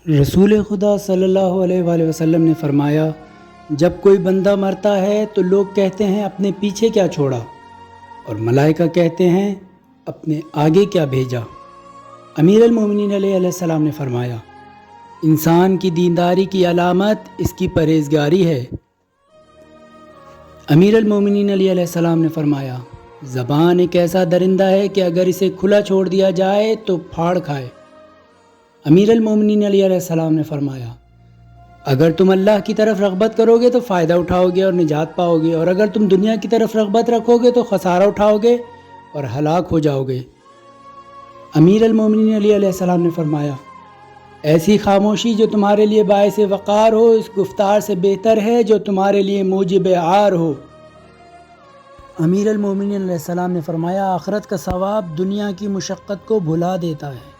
रसूल खुदा सल्लल्लाहु अलैहि वसल्लम ने फ़रमाया, जब कोई बंदा मरता है तो लोग कहते हैं अपने पीछे क्या छोड़ा, और मलाइका कहते हैं अपने आगे क्या भेजा। अमीर अल-मोमिनीन अलैहिस्सलाम ने फ़रमाया, इंसान की दीनदारी की अलामत इसकी परहेज़गारी है। अमीर अल-मोमिनीन अलैहिस्सलाम ने फ़रमाया, ज़बान एक ऐसा दरिंदा है कि अगर इसे खुला छोड़ दिया जाए तो फाड़ खाए। अमीर अल-मोमिनीन अलैहिस्सलाम ने फ़रमाया, अगर तुम अल्लाह की तरफ रग़बत करोगे तो फ़ायदा उठाओगे और निजात पाओगे, और अगर तुम दुनिया की तरफ रग़बत रखोगे तो ख़सारा उठाओगे और हलाक हो जाओगे। अमीर अल-मोमिनीन अलैहिस्सलाम ने फ़रमाया, ऐसी खामोशी जो तुम्हारे लिए बाइस वक़ार हो इस गुफ्तार से बेहतर है जो तुम्हारे लिए मूजिब आर हो। अमीर अल-मोमिनीन अलैहिस्सलाम ने फ़रमाया, आखिरत का सवाब दुनिया की मुशक्क़त को भुला देता है।